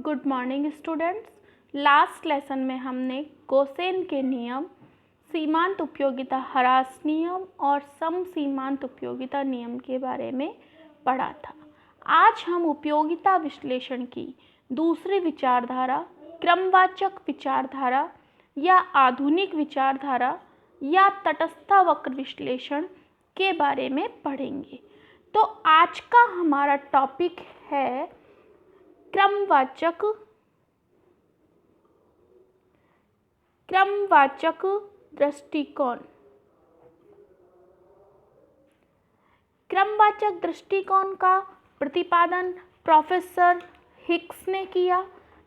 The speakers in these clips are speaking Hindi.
Good morning students. Last lesson में हमने गोसेन के नियम, सीमांत उपयोगिता ह्रास नियम और सम सीमांत उपयोगिता नियम के बारे में पढ़ा था। आज हम उपयोगिता विश्लेषण की दूसरी विचारधारा, क्रमवाचक विचारधारा या आधुनिक विचारधारा या तटस्थ वक्र विश्लेषण के बारे में पढ़ेंगे। तो आज का हमारा टॉपिक है क्रमवाचक दृष्टिकोण। क्रमवाचक दृष्टिकोण का प्रतिपादन प्रोफेसर हिक्स ने किया।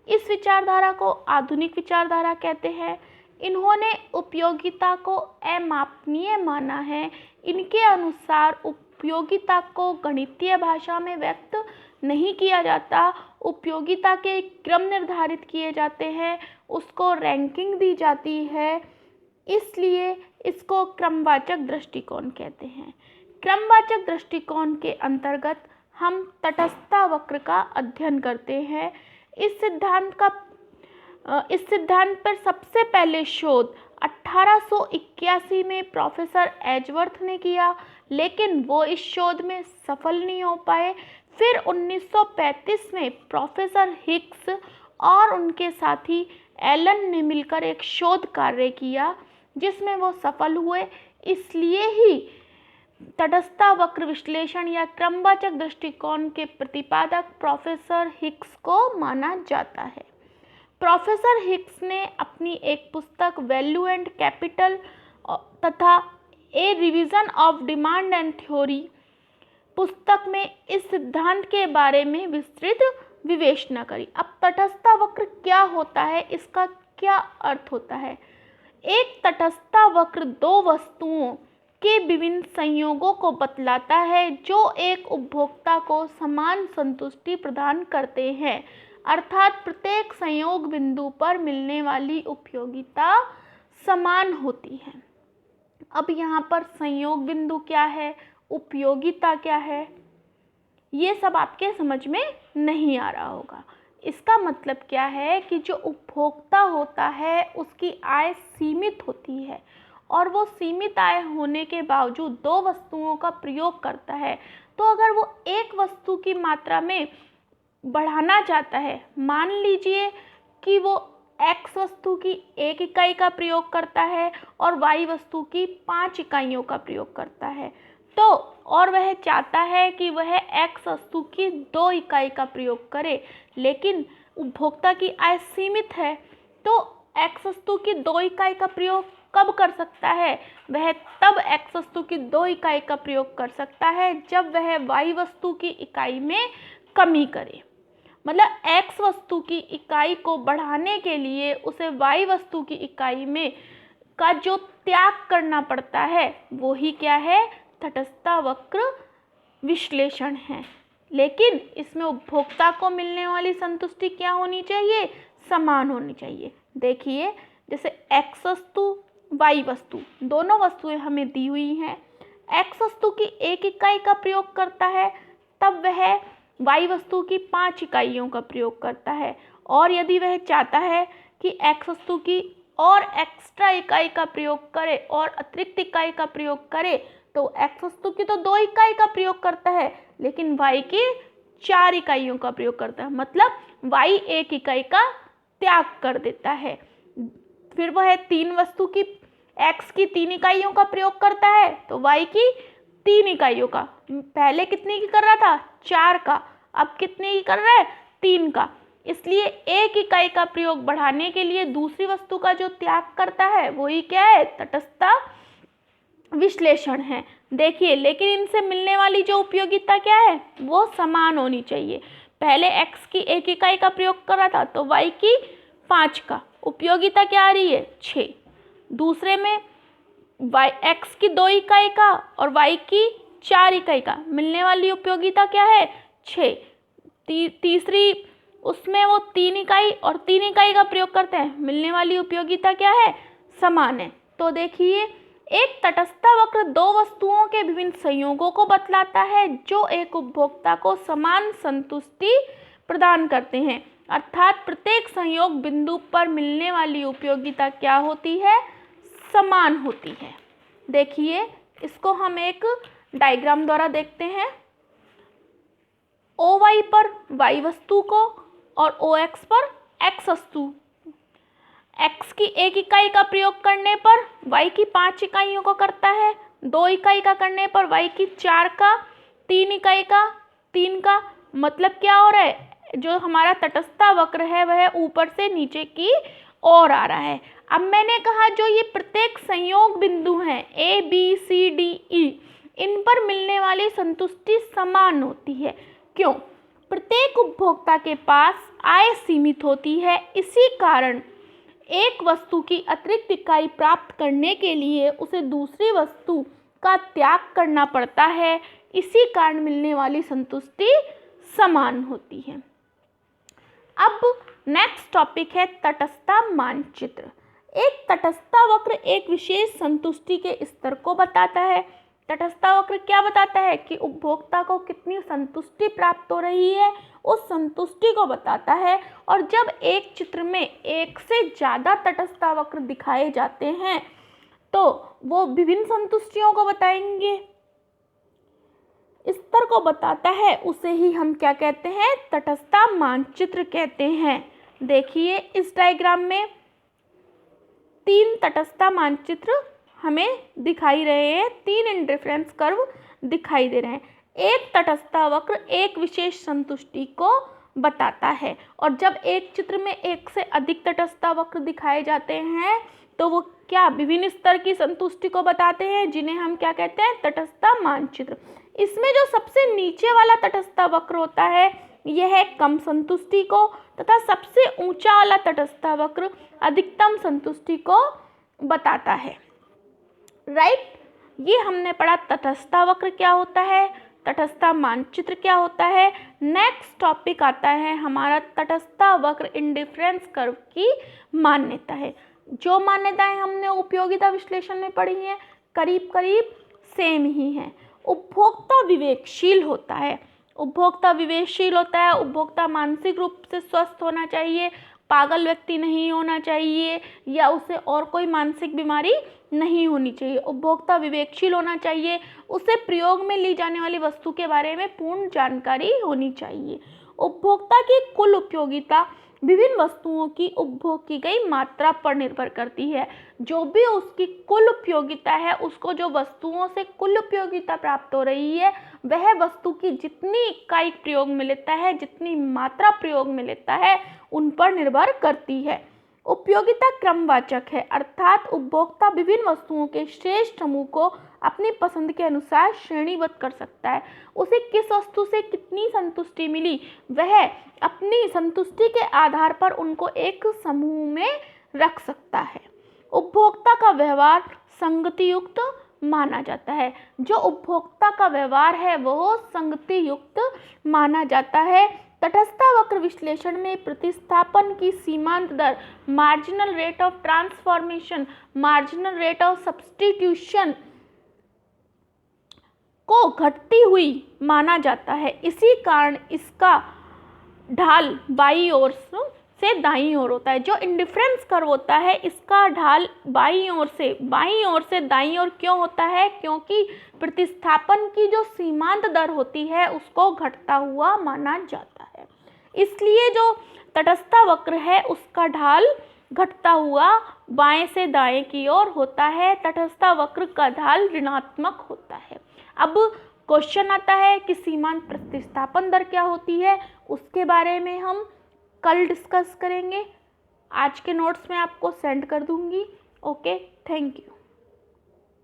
इस विचारधारा को आधुनिक विचारधारा कहते हैं। इन्होंने उपयोगिता को अमापनीय माना है। इनके अनुसार उपयोगिता को गणितीय भाषा में व्यक्त नहीं किया जाता। उपयोगिता के क्रम निर्धारित किए जाते हैं, उसको रैंकिंग दी जाती है, इसलिए इसको क्रमवाचक दृष्टिकोण कहते हैं। क्रमवाचक दृष्टिकोण के अंतर्गत हम तटस्थ वक्र का अध्ययन करते हैं। इस सिद्धांत पर सबसे पहले शोध 1881 में प्रोफेसर एजवर्थ ने किया, लेकिन वो इस शोध में सफल नहीं हो पाए। फिर 1935 में प्रोफेसर हिक्स और उनके साथी एलन ने मिलकर एक शोध कार्य किया जिसमें वो सफल हुए। इसलिए ही तटस्थ वक्र विश्लेषण या क्रमवाचक दृष्टिकोण के प्रतिपादक प्रोफेसर हिक्स को माना जाता है। प्रोफेसर हिक्स ने अपनी एक पुस्तक वैल्यू एंड कैपिटल तथा a revision of demand and theory पुस्तक में इस सिद्धांत के बारे में विस्तृत विवेचना करी। अब तटस्थ वक्र क्या होता है, इसका क्या अर्थ होता है? एक तटस्थ वक्र दो वस्तुओं के विभिन्न संयोगों को बतलाता है जो एक उपभोक्ता को समान संतुष्टि प्रदान करते हैं, अर्थात प्रत्येक संयोग बिंदु पर मिलने वाली उपयोगिता समान होती है। अब यहाँ पर संयोग बिंदु क्या है, उपयोगिता क्या है, ये सब आपके समझ में नहीं आ रहा होगा। इसका मतलब क्या है कि जो उपभोक्ता होता है उसकी आय सीमित होती है और वो सीमित आय होने के बावजूद दो वस्तुओं का प्रयोग करता है। तो अगर वो एक वस्तु की मात्रा में बढ़ाना चाहता है, मान लीजिए कि वो x वस्तु की 1 इकाई का प्रयोग करता है और y वस्तु की 5 इकाइयों का प्रयोग करता है, तो और वह चाहता है कि वह x वस्तु की 2 इकाई का प्रयोग करे, लेकिन उपभोक्ता की आय सीमित है, तो x वस्तु की 2 इकाई का प्रयोग कब कर सकता है? वह तब x वस्तु की 2 इकाई का प्रयोग कर सकता है जब वह y वस्तु की इकाई में कमी करे। मतलब x वस्तु की इकाई को बढ़ाने के लिए उसे y वस्तु की इकाई में का जो त्याग करना पड़ता है वो ही क्या है? तटस्थ वक्र विश्लेषण है। लेकिन इसमें उपभोक्ता को मिलने वाली संतुष्टि क्या होनी चाहिए? समान होनी चाहिए। देखिए, जैसे x वस्तु y वस्तु दोनों वस्तुएं हमें दी हुई हैं। x वस्तु की 1 इकाई का प्रयोग करता है तब वह y वस्तु की 5 इकाइयों का प्रयोग करता है, और यदि वह चाहता है कि x वस्तु की और एक्स्ट्रा इकाई का प्रयोग करे और अतिरिक्त इकाई का प्रयोग करे, तो x वस्तु की तो 2 इकाई का प्रयोग करता है लेकिन y की 4 इकाइयों का प्रयोग करता है, मतलब y 1 इकाई का त्याग कर देता है। फिर वह 3 वस्तु की x की 3 इकाइयों का प्रयोग करता है तो y की 3 इकाइयों का, पहले कितने की कर रहा था? 4 का, अब कितने की कर रहा है? 3 का। इसलिए 1 इकाई का प्रयोग बढ़ाने के लिए दूसरी वस्तु का जो त्याग करता है वही क्या है? तटस्थ विश्लेषण है। देखिए, लेकिन इनसे मिलने वाली जो उपयोगिता क्या है? वो समान होनी चाहिए। पहले x की 1 इकाई का प्रयोग कर रहा था तो y की 5 का, उपयोगिता क्या आ रही है? 6। दूसरे में x की 2 इकाई का और y की 4 इकाई का, मिलने वाली उपयोगिता क्या है? 6। तीसरी उसमें वो 3 इकाई और 3 इकाई का प्रयोग करते हैं, मिलने वाली उपयोगिता क्या है? समान है। तो देखिए, एक तटस्थ वक्र दो वस्तुओं के विभिन्न संयोगों को बतलाता है जो एक उपभोक्ता को समान संतुष्टि प्रदान करते हैं। अर्थात प्रत्येक संयोग बिंदु पर मिलने वाली उपयोगिता क्या होती है, समान होती है। देखिए इसको हम एक डायग्राम द्वारा देखते हैं। OY पर Y वस्तु को और OX पर X वस्तु, X की 1 इकाई का प्रयोग करने पर Y की 5 इकाइयों का करता है, 2 इकाई का करने पर Y की 4 का, 3 इकाई का 3 का। मतलब क्या हो रहा है, जो हमारा तटस्थता वक्र है वह ऊपर से नीचे की ओर आ रहा है। अब मैंने कहा जो ये प्रत्येक संयोग बिंदु हैं A B C D E, इन पर मिलने वाली संतुष्टि समान होती है। क्यों? प्रत्येक उपभोक्ता के पास आय सीमित होती है, इसी कारण एक वस्तु की अतिरिक्त इकाई प्राप्त करने के लिए उसे दूसरी वस्तु का त्याग करना पड़ता है, इसी कारण मिलने वाली संतुष्टि समान होती है। अब नेक्स्ट टॉपिक है तटस्थता मानचित्र। एक तटस्थता वक्र एक विशेष संतुष्टि के स्तर को बताता है। तटस्थता वक्र क्या बताता है कि उपभोक्ता को कितनी संतुष्टि प्राप्त हो रही है, उस संतुष्टि को बताता है। और जब एक चित्र में एक से ज़्यादा तटस्थता वक्र दिखाए जाते हैं तो वो विभिन्न संतुष्टियों को बताएंगे, स्तर को बताता है, उसे ही हम क्या कहते हैं, तटस्थता मानचित्र कहते हैं। देखिए इस डायग्राम में 3 तटस्थता मानचित्र हमें दिखाई रहे हैं, 3 इंडिफरेंस कर्व दिखाई दे रहे हैं। एक तटस्थता वक्र एक विशेष संतुष्टि को बताता है, और जब एक चित्र में एक से अधिक तटस्थता वक्र दिखाए जाते हैं तो वो क्या विभिन्न स्तर की संतुष्टि को बताते हैं, जिन्हें हम क्या कहते हैं, तटस्थता मानचित्र। इसमें जो सबसे नीचे वाला तटस्थता वक्र होता है यह कम संतुष्टि को, तथा सबसे ऊंचा वाला तटस्थता वक्र अधिकतम संतुष्टि को बताता है। राइट, ये हमने पढ़ा तटस्थता वक्र क्या होता है, तटस्थता मानचित्र क्या होता है। नेक्स्ट टॉपिक आता है हमारा तटस्थता वक्र इंडिफरेंस कर्व की मान्यता है। जो मान्यताएं हमने उपयोगिता विश्लेषण में पढ़ी हैं करीब करीब सेम ही हैं। उपभोक्ता विवेकशील होता है, उपभोक्ता विवेकशील होता है, उपभोक्ता मानसिक रूप से स्वस्थ होना चाहिए, पागल व्यक्ति नहीं होना चाहिए, या उसे और कोई मानसिक बीमारी नहीं होनी चाहिए। उपभोक्ता विवेकशील होना चाहिए, उसे प्रयोग में ली जाने वाली वस्तु के बारे में पूर्ण जानकारी होनी चाहिए। उपभोक्ता की कुल उपयोगिता विभिन्न वस्तुओं की उपभोग की गई मात्रा पर निर्भर करती है। जो भी उसकी कुल उपयोगिता है, उसको जो वस्तुओं से कुल उपयोगिता प्राप्त हो रही है, वह वस्तु की जितनी इकाई प्रयोग में लेता है, जितनी मात्रा प्रयोग में लेता है, उन पर निर्भर करती है। उपयोगिता क्रमवाचक है, अर्थात उपभोक्ता विभिन्न वस्तुओं के श्रेष्ठ समूह को अपनी पसंद के अनुसार श्रेणीबद्ध कर सकता है। उसे किस वस्तु से कितनी संतुष्टि मिली, वह अपनी संतुष्टि के आधार पर उनको एक समूह में रख सकता है। उपभोक्ता का व्यवहार संगति युक्त माना जाता है। जो उपभोक्ता का व्यवहार है वह संगति युक्त माना जाता है। तटस्थता वक्र विश्लेषण में प्रतिस्थापन की सीमांत दर, marginal rate of transformation, marginal rate of substitution को घटती हुई माना जाता है। इसी कारण इसका ढाल बाईं ओर से दाईं ओर होता है। जो इंडिफरेंस कर्व होता है इसका ढाल बाईं ओर से दाईं ओर क्यों होता है, क्योंकि प्रतिस्थापन की जो सीमांत दर होती है उसको घटता हुआ माना जाता है। इसलिए जो तटस्थता वक्र है उसका ढाल घटता हुआ बाएं से दाएं की ओर होता है। तटस्थता वक्र का ढाल ऋणात्मक होता है। अब क्वेश्चन आता है कि सीमांत प्रतिस्थापन दर क्या होती है, उसके बारे में हम कल डिस्कस करेंगे। आज के नोट्स में आपको सेंड कर दूंगी। Okay, thank you.